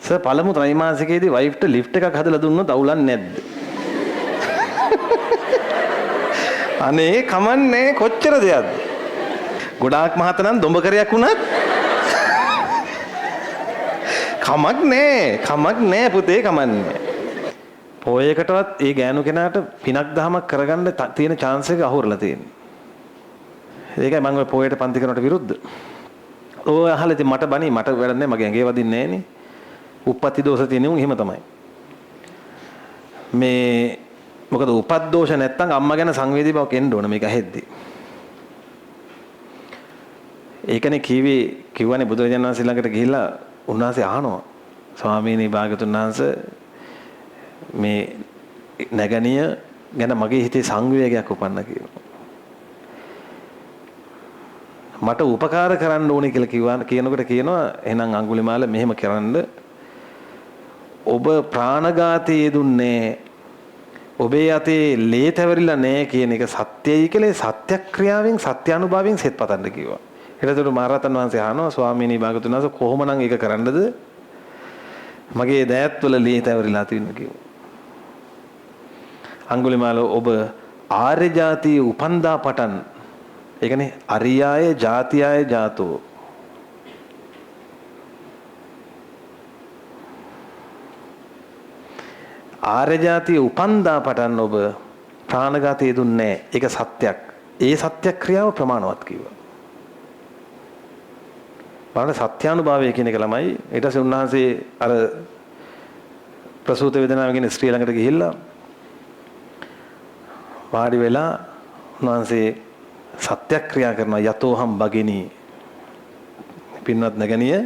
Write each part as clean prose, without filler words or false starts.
Sir පළමු ත්‍රිමාසිකයේදී වයිෆ්ට lift එකක් හදලා දුන්නොත් අවුලන්නේ නැද්ද? අනේ කමන්නේ කොච්චර දෙයක්ද? ගොඩාක් මහත නම් දොඹකරයක් වුණත් කමක් නෑ පුතේ කමන්නේ. පොයකටවත් ඒ ගෑනු කෙනාට පිනක් දහමක් කරගන්න තියෙන chance එක අහුරලා තියෙනවා. ඒකයි මම ඔය පොයට පන්ති කරනට විරුද්ධ. ඔය අහලා ඉතින් මට බණි මට වැඩක් නෑ මගේ ඇඟේ වදින්නේ නෑනේ. උප්පත්ති දෝෂ තියෙන උන් එහෙම තමයි. මේ මොකද උපත් දෝෂ නැත්තම් අම්මා ගැන සංවේදී බවක් එන්න ඕන මේක ඇහෙද්දි. ඒකනේ කිව්වනේ බුදුරජාණන් වහන්සේ ළඟට ගිහිල්ලා උන්වහන්සේ අහනවා ස්වාමීනි භාගතුන් වහන්සේ මේ නැගණිය ගැන මගේ හිතේ සංවේගයක් උපන්න කියනවා. මට උපකාර කරන්න ඕනේ කියලා කියනකොට කියනවා එහෙනම් අඟුලිමාල මෙහෙම කරන්න ඔබ ප්‍රාණඝාතයේ දුන්නේ ඔබේ යතේ ලේ තැවරිලා නැහැ කියන එක සත්‍යයි කියලා සත්‍යක්‍රියාවෙන් සත්‍යානුභවයෙන් සෙත් පතන්න කිව්වා. ඊටතර මහරහතන් වහන්සේ අහනවා ස්වාමීනි භාගතුන් වහන්සේ කොහොමනම් ඒක කරන්නද? මගේ දෑත්වල ලේ තැවරිලා තියෙනවා කිව්වා. අඟුලිමාල ඔබ ආර්ය ජාතිය උපන්දා පටන් ඒ කියන්නේ අරියාය ජාතියාය ජාතෝ ආර්ය ජාතිය උපන්දා පටන් ඔබ ප්‍රාණඝාතය දුන්නේ ඒක සත්‍යක්. ඒ සත්‍යක්‍රියාව ප්‍රමාණවත් කිව්වා. බලන්න සත්‍යානුභවය කියන එක ළමයි ඊට පස්සේ උන්වහන්සේ අර ප්‍රසූත වේදනාව කියන ස්ත්‍රිය ළඟට ගිහිල්ලා වාඩි වෙලා උන්වහන්සේ සත්‍යක්‍රියා කරන යතෝහම් බගිනී පින්වත් නැගණිය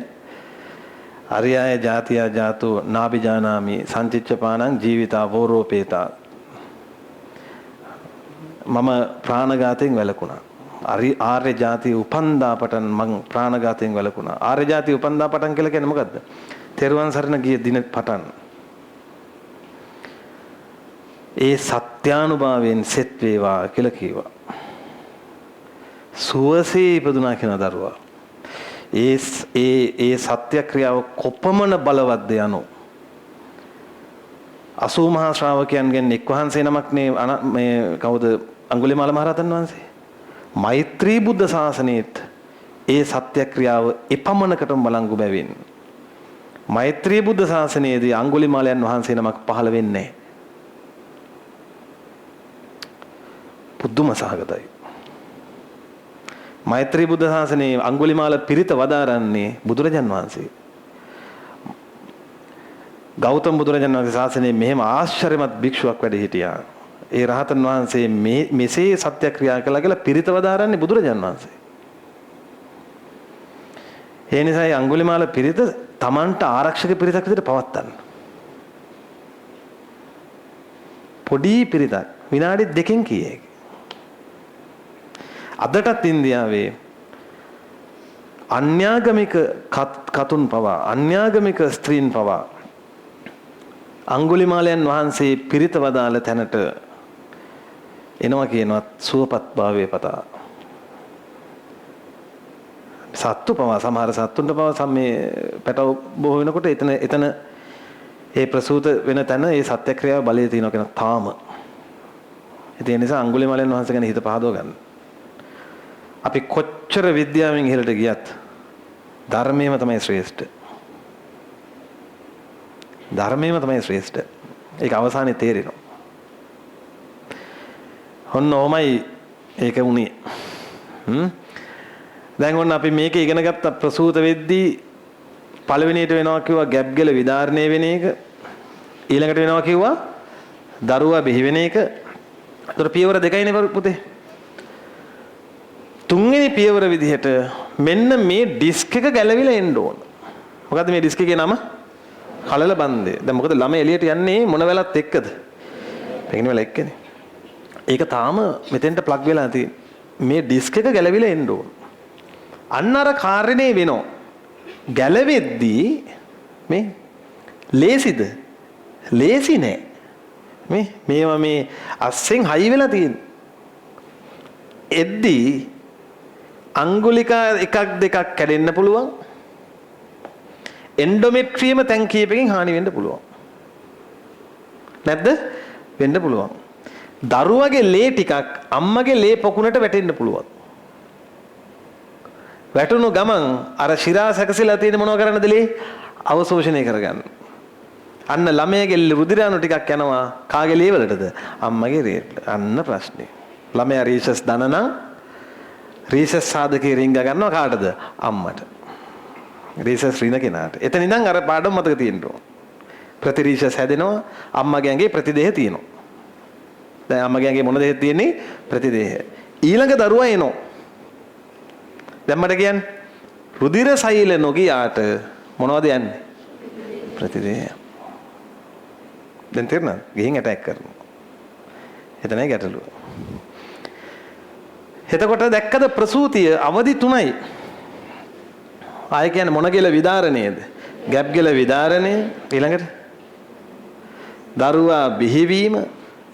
අරියාය ජාතියා ජාතෝ නාබිජානාමි සංචිච්ඡපානං ජීවිතා වෝරෝපේතා මම ප්‍රාණඝාතයෙන් වැළකුණා. ආර්ය ජාතිය උපන්දා පටන් මං ප්‍රාණඝාතයෙන් වැළකුණා. ආර්ය ජාතිය උපන්දා පටන් කියලා කියන්නේ මොකද්ද? තෙරුවන් සරණ ගිය දින පටන් ඒ සත්‍යානුභවයෙන් සෙත් වේවා කියලා කිව්වා. සුවසේ ඉපදුනා කියන දරුවා. ඒ සත්‍යක්‍රියාව කොපමණ බලවත්ද යනෝ 80 මහා ශ්‍රාවකයන්ගෙන් එක් වහන්සේ නමක් මේ කවුද අඟුලිමාල මහරහතන් වහන්සේ මෛත්‍රී බුද්ධ ශාසනයේත් ඒ සත්‍යක්‍රියාව එපමණකටම බලංගු බැවින් මෛත්‍රී බුද්ධ ශාසනයේදී අඟුලිමාලයන් වහන්සේ නමක් පහළ වෙන්නේ පුදුම සහගතයි. මෛත්‍රී බුද්ධ ශාසනයේ අඟුලිමාල පිරිත වදාරන්නේ බුදුරජාන් වහන්සේ. ගෞතම බුදුරජාණන් වහන්සේ ශාසනයේ මෙහෙම ආශ්චර්යමත් භික්ෂුවක් වැඩ හිටියා. ඒ රහතන් වහන්සේ මෙසේ සත්‍යක්‍රියා කළා කියලා පිරිත වදාරන්නේ බුදුරජාණන් වහන්සේ. ඒ නිසායි අඟුලිමාල පිරිත Tamanට ආරක්ෂක පිරිතක් විදිහට පවත්තන්න. පොඩි පිරිතක් විනාඩි 2කින් කීයේක. අදටත් ඉන්දියාවේ අන්‍යාගමික කතුන් පවා අන්‍යාගමික ස්ත්‍රීන් පවා අඟුලිමාලයන් වහන්සේ පිරිත වදාළ තැනට එනවා කියනවත් සුවපත් භාවයේ පතා. සත්තු පවා සමහර සත්තුන්ට පවා මේ පැටව බොහෝ වෙනකොට එතන ඒ ප්‍රසූත වෙන තැන ඒ සත්‍යක්‍රියාව බලයේ තියෙනවා කියන තාම. ඒ නිසා අඟුලිමාලයන් වහන්සේ ගැන හිත පහදව ගන්න. අපි කොච්චර විද්‍යාවෙන් ඉහළට ගියත් ධර්මයේම තමයි ශ්‍රේෂ්ඨ. ධර්මයේම තමයි ශ්‍රේෂ්ඨ. ඒක අවසානයේ තේරෙනවා. ඔන්න ඔහමයි ඒක උනේ. දැන් ඔන්න අපි මේක ඉගෙන ගත්ත ප්‍රසූත වෙද්දී පළවෙනියට වෙනවා කිව්වා ගැප් ගල විදාරණය වෙන එක. ඊළඟට වෙනවා කිව්වා දරුවා බිහි වෙන එක. ඒතර පියවර දෙකයිනේ පුතේ. තුන්වෙනි පියවර විදිහට මෙන්න මේ ඩිස්ක් එක ගැලවිලා එන්න ඕන. මොකද්ද මේ ඩිස්ක් එකේ නම? කලල බන්දේ. දැන් මොකද ළමයි එළියට යන්නේ මොන වෙලත් එක්කද? පැකින වෙල එක්කනේ. ඒක තාම මෙතෙන්ට ප්ලග් වෙලා තියෙන්නේ. මේ ඩිස්ක් එක ගැලවිලා එන්න ඕන. අන්න අර කාර්යනේ වෙනවා. ගැලවෙද්දී මේ ලේසිද? ලේසි නෑ. මේවා මේ අස්සෙන් හයි වෙලා තියෙන්නේ. එද්දී අංගුලිකා එකක් දෙකක් කැඩෙන්න පුළුවන්. එන්ඩෝමෙට්‍රියම තැන් කීපකින් හානි වෙන්න පුළුවන්. නැද්ද? වෙන්න පුළුවන්. දරුවගේ ලේ ටිකක් අම්මගේ ලේ පොකුණට වැටෙන්න පුළුවන්. වැටුණු ගමන් අර ශිරා සැකසීලා තියෙන මොනව කරන්නද ලේ? අවශෝෂණය කරගන්න. අන්න ළමයාගේ රුධිරාණු ටිකක් යනවා කාගේ ලේ වලටද? අම්මගේ ලේට. අන්න ප්‍රශ්නේ. ළමයා රීසස් දන නම් රීසස් සාධකේ රිංග ගන්නවා කාටද? අම්මට. රීසස් රින කෙනාට. එතන ඉඳන් අර පාඩම මතක තියෙන්න ඕන. ප්‍රතිරීසස් හැදෙනවා අම්මගේ ඇඟේ ප්‍රතිදේහ තියෙනවා. දැන් අම්මගේ ඇඟේ මොන දේහද තියෙන්නේ? ප්‍රතිදේහ. ඊළඟ දරුවා එනවා. දැන් මට කියන්නේ රුධිර සෛල නොගියාට මොනවද යන්නේ? ප්‍රතිදේහ. දැන් තේරෙනවද? ගිහින් ඇටැක් කරනවා. එතනයි ගැටලුව. එතකොට දැක්කද ප්‍රසූතිය අවදි 3යි. ආය කියන්නේ මොන ගෙල විදාරණයේද? ගැප් ගෙල විදාරණය, ඊළඟට දරුවා බිහිවීම,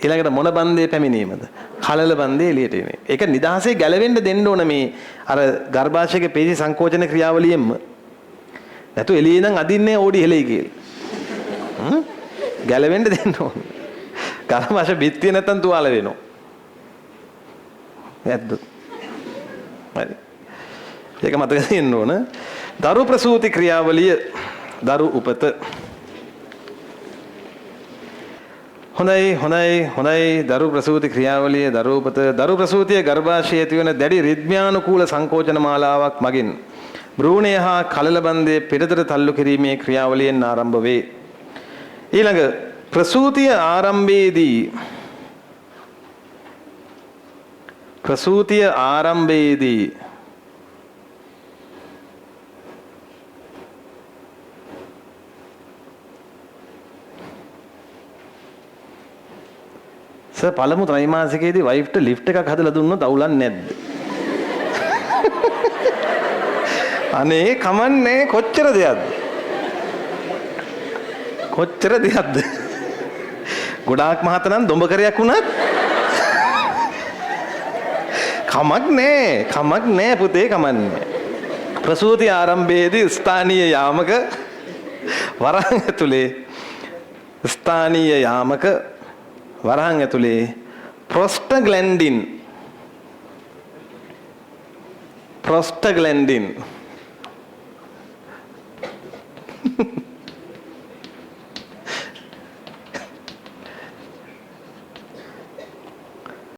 ඊළඟට මොන බන්දේ පැමිණීමද? කලල බන්දේ එළියට එන්නේ. ඒක නිදහසේ ගැලවෙන්න දෙන්න ඕන මේ අර ගර්භාෂයේ පේශි සංකෝචන ක්‍රියාවලියෙන්ම. නැතු එළියේ ඉඳන් අදින්නේ ඕඩි හෙලයි කියලා. ගැලවෙන්න දෙන්න ඕන. ගර්භාෂ බිත්තිය නැත්තම් තුවාල වෙනවා. නැද්ද? හරි. ඒක මතක තියෙන්න ඕන. දරු ප්‍රසූති ක්‍රියාවලිය, දරු උපත. හොඳයි දරු ප්‍රසූති ක්‍රියාවලිය, දරු උපත. දරු ප්‍රසූතිය ගර්භාෂයේ ඇතිවන දැඩි රිද්මයානුකූල සංකෝචන මාලාවක් මගින් භ්‍රූණය හා කලල බන්දේ පිටතට තල්ලු කිරීමේ ක්‍රියාවලියෙන් ආරම්භ වේ. ඊළඟ ප්‍රසූතිය ආරම්භයේදී පළමු ත්‍රිමාසිකයේදී වයිෆ්ට ලිෆ්ට් එකක් හදලා දුන්නොත් අවුලක් නැද්ද? අනේ කමන්නේ කොච්චර දෙයක්ද? ගොඩාක් මහත නම් දොඹකරයක් වුණත් කමක් නෑ පුතේ, කමන්නේ. ප්‍රසූති ආරම්භයේදී ස්ථානීය යාමක වරහන් ඇතුලේ ප්‍රොස්ටග්ලැන්ඩින්